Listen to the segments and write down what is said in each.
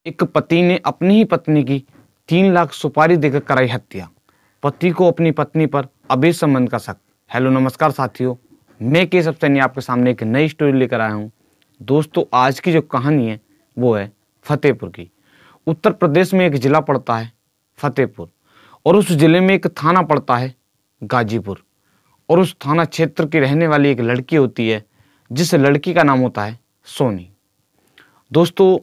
एक पति ने अपनी ही पत्नी की 3 लाख सुपारी देकर कराई हत्या। पति को अपनी पत्नी पर अवैध संबंध का शक। हेलो नमस्कार साथियों, मैं केशव सैनी आपके सामने एक नई स्टोरी लेकर आया हूँ। दोस्तों, आज की जो कहानी है वो है फतेहपुर की। उत्तर प्रदेश में एक जिला पड़ता है फतेहपुर, और उस जिले में एक थाना पड़ता है गाजीपुर, और उस थाना क्षेत्र की रहने वाली एक लड़की होती है, जिस लड़की का नाम होता है सोनी। दोस्तों,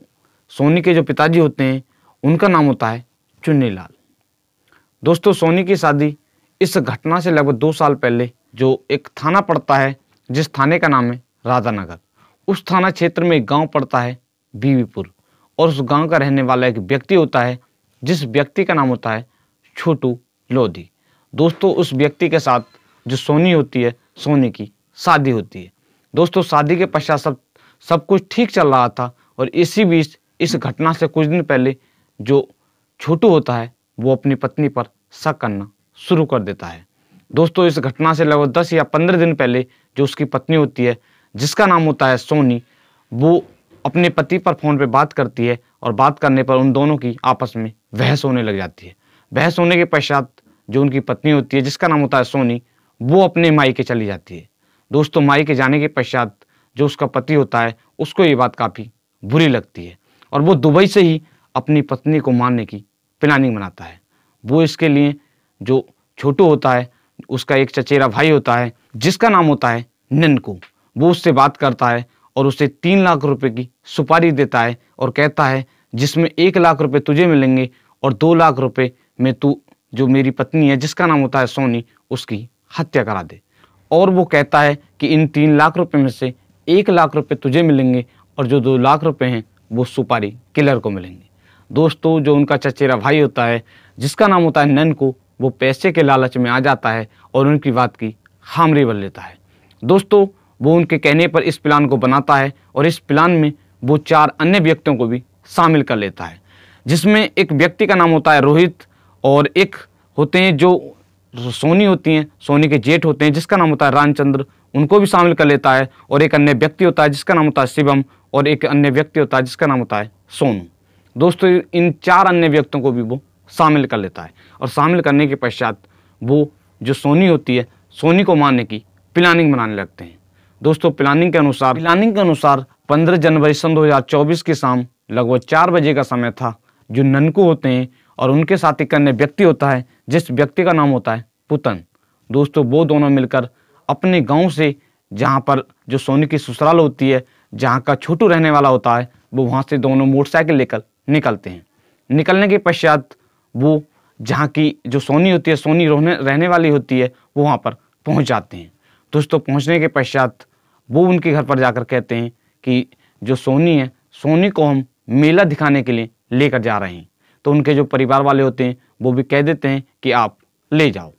सोनी के जो पिताजी होते हैं उनका नाम होता है चुन्नीलाल। दोस्तों, सोनी की शादी इस घटना से लगभग 2 साल पहले जो एक थाना पड़ता है, जिस थाने का नाम है राधानगर, उस थाना क्षेत्र में एक गांव पड़ता है बीवीपुर, और उस गांव का रहने वाला एक व्यक्ति होता है, जिस व्यक्ति का नाम होता है छोटू लोधी। दोस्तों, उस व्यक्ति के साथ जो सोनी होती है, सोनी की शादी होती है। दोस्तों, शादी के पश्चात सब कुछ ठीक चल रहा था, और इसी बीच इस घटना से कुछ दिन पहले जो छोटू होता है वो अपनी पत्नी पर शक करना शुरू कर देता है। दोस्तों, इस घटना से लगभग 10 या 15 दिन पहले जो उसकी पत्नी होती है, जिसका नाम होता है सोनी, वो अपने पति पर फ़ोन पे बात करती है, और बात करने पर उन दोनों की आपस में बहस होने लग जाती है। बहस होने के पश्चात जो उनकी पत्नी होती है, जिसका नाम होता है सोनी, वो अपने मायके चली जाती है। दोस्तों, मायके जाने के पश्चात जो उसका पति होता है उसको ये बात काफ़ी बुरी लगती है, और वो दुबई से ही अपनी पत्नी को मारने की प्लानिंग बनाता है। वो इसके लिए जो छोटू होता है, उसका एक चचेरा भाई होता है, जिसका नाम होता है ननकू, वो उससे बात करता है और उसे 3 लाख रुपए की सुपारी देता है, और कहता है जिसमें 1 लाख रुपए तुझे मिलेंगे और 2 लाख रुपए में तू जो मेरी पत्नी है, जिसका नाम होता है सोनी, उसकी हत्या करा दे। और वो कहता है कि इन 3 लाख रुपए में से 1 लाख रुपए तुझे मिलेंगे, और जो 2 लाख रुपए हैं वो सुपारी किलर को मिलेंगे। दोस्तों, जो उनका चचेरा भाई होता है, जिसका नाम होता है ननकू, वो पैसे के लालच में आ जाता है और उनकी बात की हामी भर लेता है। दोस्तों, वो उनके कहने पर इस प्लान को बनाता है, और इस प्लान में वो 4 अन्य व्यक्तियों को भी शामिल कर लेता है, जिसमें एक व्यक्ति का नाम होता है रोहित, और एक होते हैं जो सोनी होती हैं, सोनी के जेठ होते हैं, जिसका नाम होता है रामचंद्र, उनको भी शामिल कर लेता है। और एक अन्य व्यक्ति होता है जिसका नाम होता है शिवम, और एक अन्य व्यक्ति होता है जिसका नाम होता है सोनू। दोस्तों, इन 4 अन्य व्यक्तियों को भी वो शामिल कर लेता है, और शामिल करने के पश्चात वो जो सोनी होती है, सोनी को मारने की प्लानिंग बनाने लगते हैं। दोस्तों, प्लानिंग के अनुसार 15 जनवरी सन 2024 की शाम लगभग 4 बजे का समय था। जो ननकू होते हैं और उनके साथ एक अन्य व्यक्ति होता है, जिस व्यक्ति का नाम होता है पुतन। दोस्तों, वो दोनों मिलकर अपने गांव से, जहां पर जो सोनी की ससुराल होती है, जहां का छोटू रहने वाला होता है, वो वहां से दोनों मोटरसाइकिल लेकर निकलते हैं। निकलने के पश्चात वो जहां की जो सोनी होती है, सोनी रहने वाली होती है, वो वहां पर पहुंच जाते हैं। दोस्तों, पहुंचने के पश्चात वो उनके घर पर जाकर कहते हैं कि जो सोनी है, सोनी को हम मेला दिखाने के लिए लेकर जा रहे हैं। तो उनके जो परिवार वाले होते हैं वो भी कह देते हैं कि आप ले जाओ।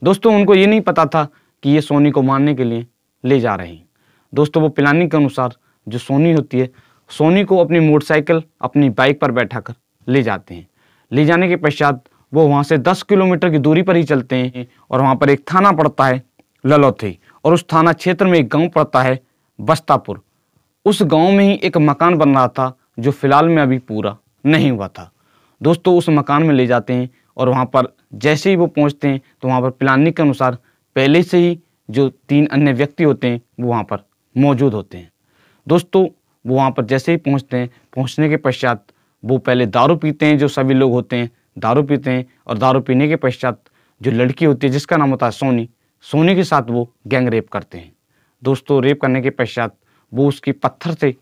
दोस्तों, उनको ये नहीं पता था कि ये सोनी को मारने के लिए ले जा रहे हैं। दोस्तों, वो प्लानिंग के अनुसार जो सोनी होती है, सोनी को अपनी मोटरसाइकिल, अपनी बाइक पर बैठाकर ले जाते हैं। ले जाने के पश्चात वो वहाँ से 10 किलोमीटर की दूरी पर ही चलते हैं, और वहाँ पर एक थाना पड़ता है ललौथी, और उस थाना क्षेत्र में एक गांव पड़ता है बस्तापुर। उस गांव में ही एक मकान बन रहा था, जो फिलहाल में अभी पूरा नहीं हुआ था। दोस्तों, उस मकान में ले जाते हैं, और वहाँ पर जैसे ही वो पहुँचते हैं तो वहाँ पर प्लानिंग के अनुसार पहले से ही जो 3 अन्य व्यक्ति होते हैं वो वहाँ पर मौजूद होते हैं। दोस्तों, वो वहाँ पर जैसे ही पहुँचते हैं, पहुँचने के पश्चात वो पहले दारू पीते हैं। जो सभी लोग होते हैं दारू पीते हैं, और दारू पीने के पश्चात जो लड़की होती है, जिसका नाम होता है सोनी, सोनी के साथ वो गैंग रेप करते हैं। दोस्तों, रेप करने के पश्चात वो उसकी पत्थर से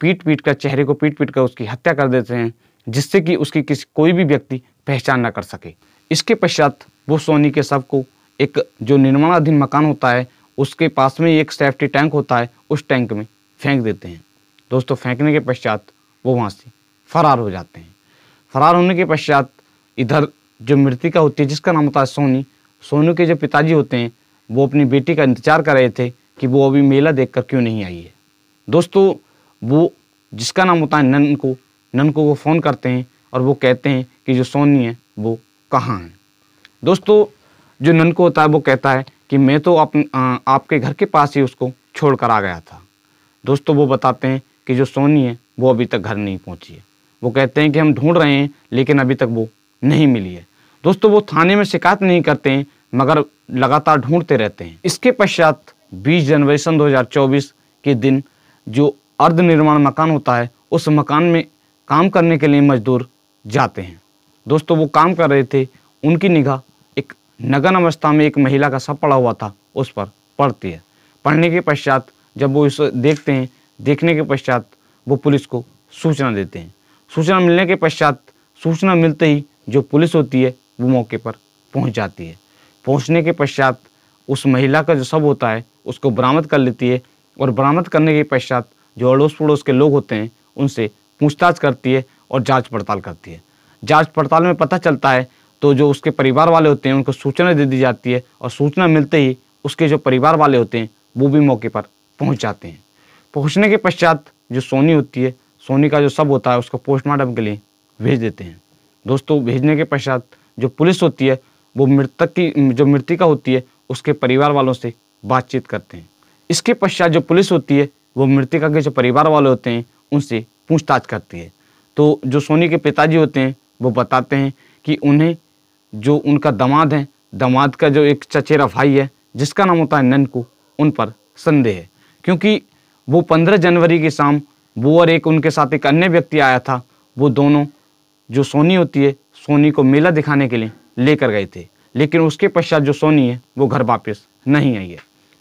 चेहरे को पीट कर उसकी हत्या कर देते हैं, जिससे कि उसकी कोई भी व्यक्ति पहचान न कर सके। इसके पश्चात वो सोनी के शव को एक जो निर्माणाधीन मकान होता है, उसके पास में एक सेफ्टी टैंक होता है, उस टैंक में फेंक देते हैं। दोस्तों, फेंकने के पश्चात वो वहाँ से फरार हो जाते हैं। फरार होने के पश्चात इधर जो मृतिका होती है, जिसका नाम होता है सोनी, सोनू के जो पिताजी होते हैं, वो अपनी बेटी का इंतजार कर रहे थे कि वो अभी मेला देखकर क्यों नहीं आई है। दोस्तों, वो जिसका नाम होता है ननकू को फ़ोन करते हैं, और वो कहते हैं कि जो सोनी है वो कहाँ है। दोस्तों, जो ननकू होता है वो कहता है कि मैं तो आपके घर के पास ही उसको छोड़ कर आ गया था। दोस्तों, वो बताते हैं कि जो सोनी है वो अभी तक घर नहीं पहुंची है। वो कहते हैं कि हम ढूंढ रहे हैं, लेकिन अभी तक वो नहीं मिली है। दोस्तों वो थाने में शिकायत नहीं करते हैं, मगर लगातार ढूंढते रहते हैं। इसके पश्चात 20 जनवरी सन 2024 के दिन जो अर्ध निर्माण मकान होता है, उस मकान में काम करने के लिए मजदूर जाते हैं। दोस्तों वो काम कर रहे थे, उनकी निगाह एक नग्न अवस्था में एक महिला का शव पड़ा हुआ था उस पर पड़ती है। पढ़ने के पश्चात जब वो इसे देखते हैं, देखने के पश्चात वो पुलिस को सूचना देते हैं। सूचना मिलने के पश्चात, सूचना मिलते ही जो पुलिस होती है वो मौके पर पहुंच जाती है। पहुंचने के पश्चात उस महिला का जो शव होता है उसको बरामद कर लेती है, और बरामद करने के पश्चात जो अड़ोस पड़ोस के लोग होते हैं उनसे पूछताछ करती है और जांच पड़ताल करती है। जांच पड़ताल में पता चलता है तो जो उसके परिवार वाले होते हैं उनको सूचना दे दी जाती है, और सूचना मिलते ही उसके जो परिवार वाले होते हैं वो भी मौके पर पहुंच जाते हैं। पहुंचने के पश्चात जो सोनी होती है, सोनी का जो शव होता है उसको पोस्टमार्टम के लिए भेज देते हैं। दोस्तों भेजने के पश्चात जो पुलिस होती है वो मृतक की जो मृतिका होती है उसके परिवार वालों से बातचीत करते हैं। इसके पश्चात जो पुलिस होती है वो मृतिका के जो परिवार वाले होते हैं उनसे पूछताछ करती है। तो जो सोनी के पिताजी होते हैं वो बताते हैं कि उन्हें जो उनका दामाद है, दामाद का जो एक चचेरा भाई है जिसका नाम होता है ननकू, उन पर संदेह है, क्योंकि वो 15 जनवरी की शाम वो और एक उनके साथ एक अन्य व्यक्ति आया था। वो दोनों जो सोनी होती है, सोनी को मेला दिखाने के लिए लेकर गए थे, लेकिन उसके पश्चात जो सोनी है वो घर वापस नहीं आई है।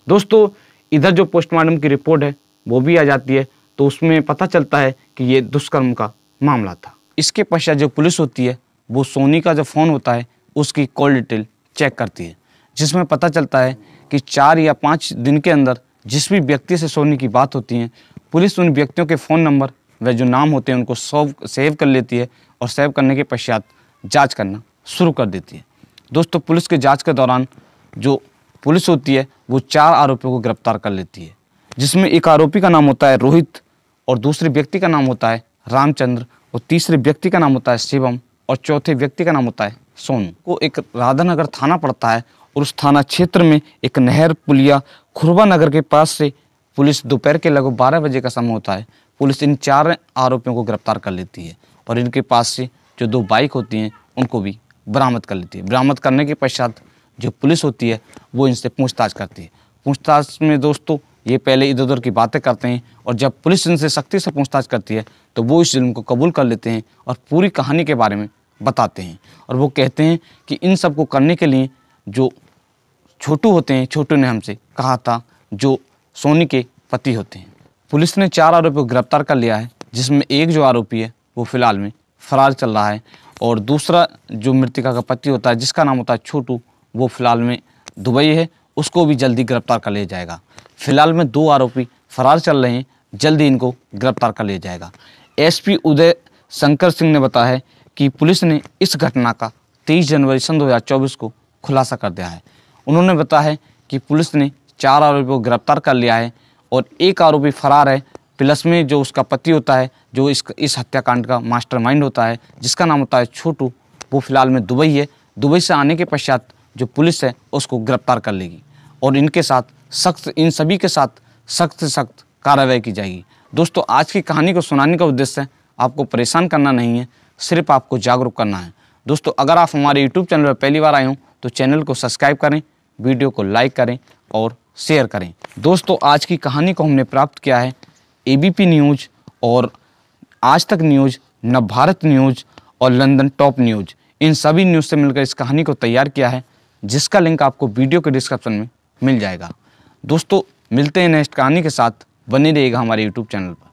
दोस्तों इधर जो पोस्टमार्टम की रिपोर्ट है वो भी आ जाती है, तो उसमें पता चलता है कि ये दुष्कर्म का मामला था। इसके पश्चात जो पुलिस होती है वो सोनी का जो फ़ोन होता है उसकी कॉल डिटेल चेक करती है, जिसमें पता चलता है कि 4 या 5 दिन के अंदर जिस भी व्यक्ति से सोनी की बात होती है, पुलिस उन व्यक्तियों के फ़ोन नंबर व जो नाम होते हैं उनको सेव कर लेती है, और सेव करने के पश्चात जांच करना शुरू कर देती है। दोस्तों पुलिस के जांच के दौरान जो पुलिस होती है वो 4 आरोपियों को गिरफ्तार कर लेती है, जिसमें एक आरोपी का नाम होता है रोहित, और दूसरे व्यक्ति का नाम होता है रामचंद्र, और तीसरे व्यक्ति का नाम होता है शिवम, और चौथे व्यक्ति का नाम होता है सोनू। को एक राधानगर थाना पड़ता है, और उस थाना क्षेत्र में एक नहर पुलिया खुरबा नगर के पास से पुलिस दोपहर के लगभग 12 बजे का समय होता है, पुलिस इन 4 आरोपियों को गिरफ्तार कर लेती है, और इनके पास से जो 2 बाइक होती हैं उनको भी बरामद कर लेती है। बरामद करने के पश्चात जो पुलिस होती है वो इनसे पूछताछ करती है। पूछताछ में दोस्तों ये पहले इधर उधर की बातें करते हैं, और जब पुलिस इनसे सख्ती से पूछताछ करती है तो वो इस जुर्म को कबूल कर लेते हैं और पूरी कहानी के बारे में बताते हैं। और वो कहते हैं कि इन सब को करने के लिए जो छोटू होते हैं, छोटू ने हमसे कहा था, जो सोनी के पति होते हैं। पुलिस ने 4 आरोपियों को गिरफ्तार कर लिया है, जिसमें एक जो आरोपी है वो फिलहाल में फरार चल रहा है, और दूसरा जो मृतिका का पति होता है जिसका नाम होता है छोटू, वो फिलहाल में दुबई है, उसको भी जल्दी गिरफ्तार कर लिया जाएगा। फिलहाल में 2 आरोपी फरार चल रहे हैं, जल्दी इनको गिरफ्तार कर लिया जाएगा। एसपी उदय शंकर सिंह ने बताया है कि पुलिस ने इस घटना का 23 जनवरी सन 2024 को खुलासा कर दिया है। उन्होंने बताया है कि पुलिस ने 4 आरोपियों को गिरफ्तार कर लिया है, और एक आरोपी फरार है, प्लस में जो उसका पति होता है, जो इस हत्याकांड का मास्टरमाइंड होता है, जिसका नाम होता है छोटू, वो फिलहाल में दुबई है। दुबई से आने के पश्चात जो पुलिस है उसको गिरफ्तार कर लेगी, और इनके साथ इन सभी के साथ सख्त से सख्त कार्रवाई की जाएगी। दोस्तों आज की कहानी को सुनाने का उद्देश्य है आपको परेशान करना नहीं है, सिर्फ आपको जागरूक करना है। दोस्तों अगर आप हमारे यूट्यूब चैनल पर पहली बार आए हों तो चैनल को सब्सक्राइब करें, वीडियो को लाइक करें और शेयर करें। दोस्तों आज की कहानी को हमने प्राप्त किया है एबीपी न्यूज़ और आज तक न्यूज़, नवभारत न्यूज़ और लंदन टॉप न्यूज़, इन सभी न्यूज़ से मिलकर इस कहानी को तैयार किया है, जिसका लिंक आपको वीडियो के डिस्क्रिप्शन में मिल जाएगा। दोस्तों मिलते हैं नेक्स्ट कहानी के साथ, बने रहिएगा हमारे यूट्यूब चैनल पर।